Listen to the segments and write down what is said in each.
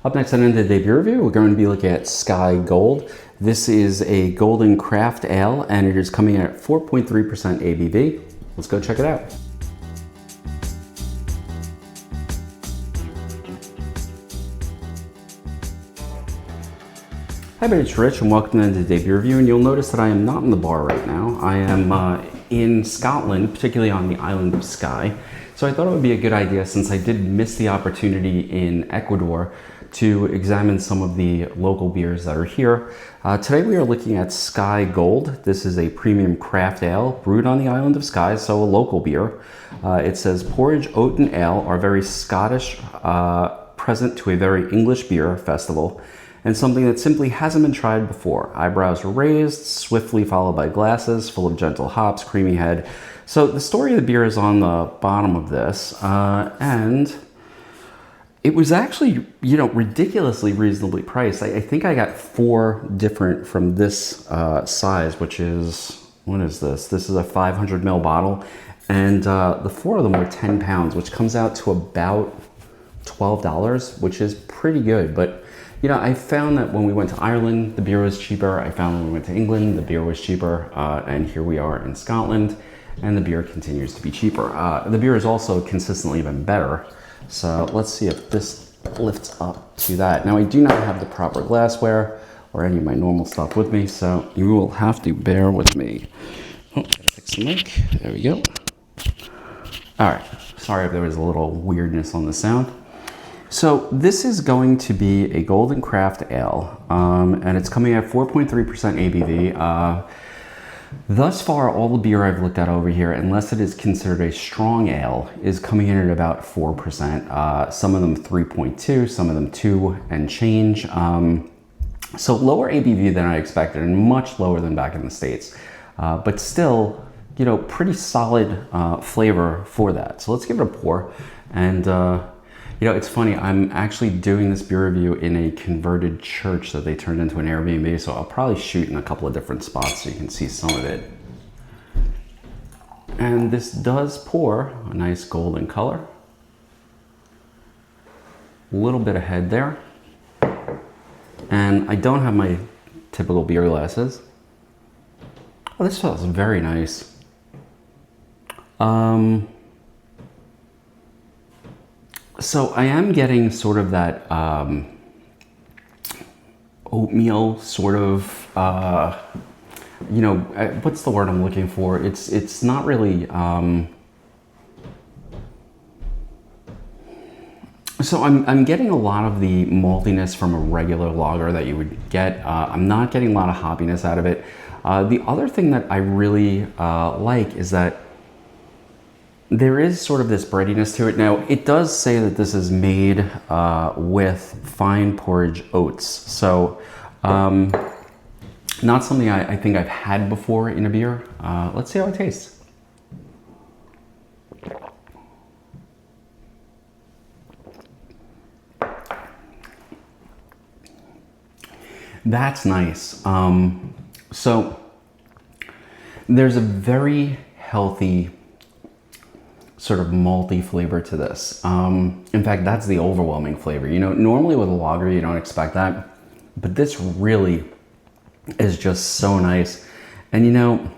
Up next on the debut review, we're going to be looking at Skye Gold. This is a golden craft ale, and it is coming in at 4.3% ABV. Let's go check it out. Hi everybody, it's Rich and welcome to the debut review, and you'll notice that I am not in the bar right now. I am in Scotland, particularly on the island of Skye. So I thought it would be a good idea, since I did miss the opportunity in Ecuador, to examine some of the local beers that are here. Today we are looking at Skye Gold. This is a premium craft ale brewed on the island of Skye, so a local beer. It says porridge, oat and ale are very Scottish, present to a very English beer festival, and something that simply hasn't been tried before. Eyebrows are raised, swiftly followed by glasses, full of gentle hops, creamy head. So the story of the beer is on the bottom of this, and it was actually, ridiculously reasonably priced. I think I got 4 different from this size, which is, what is this? This is a 500 ml bottle, and the 4 of them were 10 pounds, which comes out to about $12, which is pretty good. But I found that when we went to Ireland, the beer was cheaper. I found when we went to England, the beer was cheaper. And here we are in Scotland, and the beer continues to be cheaper. The beer is also consistently been better. So let's see if this lifts up to that. Now, I do not have the proper glassware or any of my normal stuff with me, so you will have to bear with me. Oh, gotta fix the mic. There we go. All right. Sorry if there was a little weirdness on the sound. So this is going to be a golden craft ale, and it's coming at 4.3% ABV. Thus far, all the beer I've looked at over here, unless it is considered a strong ale, is coming in at about 4%. Some of them 3.2, some of them 2 and change. So lower ABV than I expected, and much lower than back in the States. But still, pretty solid flavor for that. So let's give it a pour. And it's funny, I'm actually doing this beer review in a converted church that they turned into an Airbnb, so I'll probably shoot in a couple of different spots so you can see some of it. And this does pour a nice golden color. A little bit of head there. And I don't have my typical beer glasses. Oh, this smells very nice. So I am getting sort of that oatmeal sort of, what's the word I'm looking for? It's not really, so I'm getting a lot of the maltiness from a regular lager that you would get. I'm not getting a lot of hoppiness out of it. The other thing that I really like is that there is sort of this breadiness to it. Now, it does say that this is made with fine porridge oats. So, not something I think I've had before in a beer. Let's see how it tastes. That's nice. So, there's a very healthy sort of malty flavor to this. In fact, that's the overwhelming flavor. Normally with a lager, you don't expect that, but this really is just so nice. And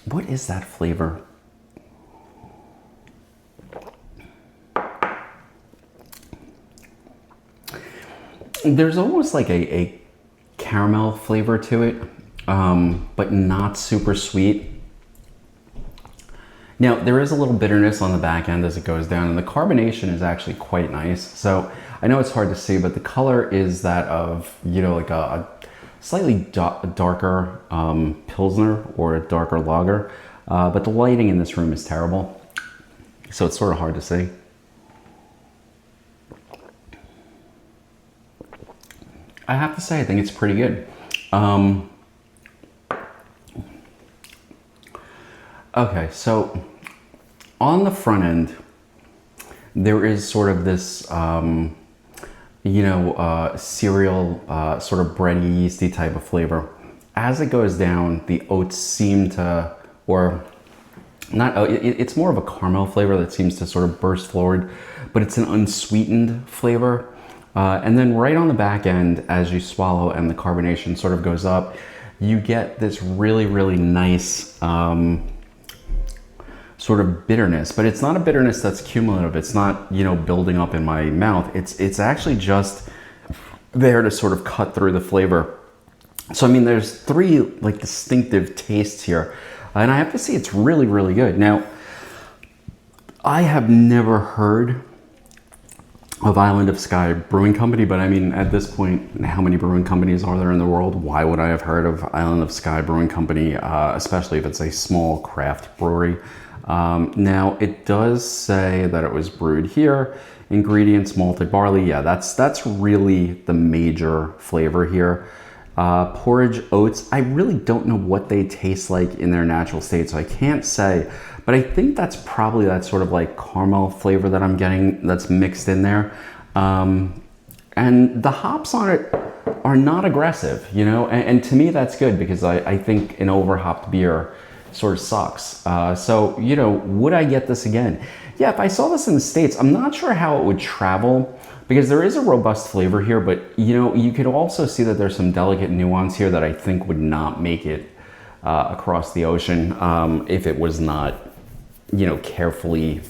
what is that flavor? There's almost like a caramel flavor to it, but not super sweet. Now, there is a little bitterness on the back end as it goes down, and the carbonation is actually quite nice. So I know it's hard to see, but the color is that of, like a slightly darker Pilsner or a darker lager. But the lighting in this room is terrible, so it's sort of hard to see. I have to say, I think it's pretty good. Okay, so on the front end, there is sort of this, cereal, sort of bready, yeasty type of flavor. As it goes down, the oats seem to, or not, it's more of a caramel flavor that seems to sort of burst forward, but it's an unsweetened flavor. And then right on the back end, as you swallow and the carbonation sort of goes up, you get this really, really nice sort of bitterness, but it's not a bitterness that's cumulative. It's not, you know, building up in my mouth. It's actually just there to sort of cut through the flavor. So, I mean, there's three like distinctive tastes here. And I have to say it's really, really good. Now, I have never heard of Island of Skye Brewing Company, but I mean, at this point, how many brewing companies are there in the world? Why would I have heard of Island of Skye Brewing Company, especially if it's a small craft brewery? Now, it does say that it was brewed here. Ingredients, malted barley. Yeah, that's really the major flavor here. Porridge, oats. I really don't know what they taste like in their natural state, so I can't say, but I think that's probably that sort of like caramel flavor that I'm getting that's mixed in there. And the hops on it are not aggressive, you know, and to me that's good because I think an over-hopped beer sort of sucks. So, you know, would I get this again? Yeah, if I saw this in the States, I'm not sure how it would travel because there is a robust flavor here, but you know, you could also see that there's some delicate nuance here that I think would not make it across the ocean if it was not, you know, carefully,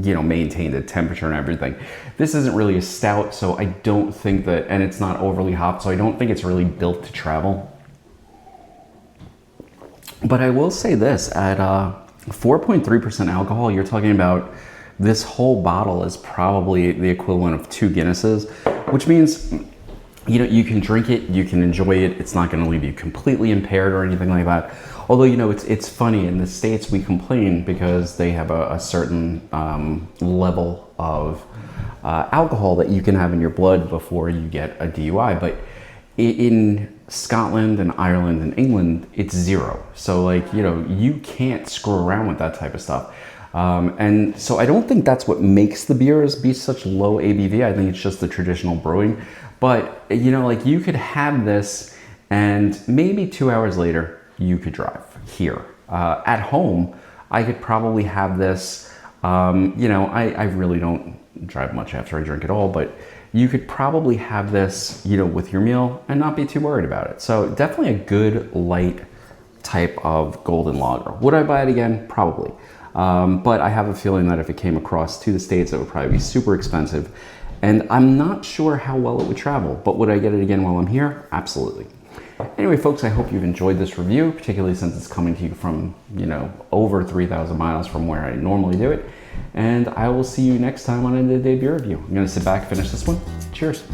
you know, maintained at temperature and everything. This isn't really a stout, so I don't think that, and it's not overly hopped, so I don't think it's really built to travel. But I will say this, at 4.3% alcohol, you're talking about this whole bottle is probably the equivalent of 2 Guinnesses, which means, you know, you can drink it, you can enjoy it. It's not going to leave you completely impaired or anything like that. Although, you know, it's funny, in the States we complain because they have a certain level of alcohol that you can have in your blood before you get a DUI. But in Scotland and Ireland and England, it's 0. So like, you know, you can't screw around with that type of stuff. And so I don't think that's what makes the beers be such low ABV. I think it's just the traditional brewing. But, you know, like you could have this and maybe 2 hours later, you could drive here. At home, I could probably have this, you know, I really don't drive much after I drink at all, but you could probably have this, you know, with your meal and not be too worried about it. So definitely a good light type of golden lager. Would I buy it again? Probably. But I have a feeling that if it came across to the States, it would probably be super expensive. And I'm not sure how well it would travel, but would I get it again while I'm here? Absolutely. Anyway, folks, I hope you've enjoyed this review, particularly since it's coming to you from, you know, over 3,000 miles from where I normally do it. And I will see you next time on End of the Day Beer Review. I'm going to sit back, finish this one. Cheers.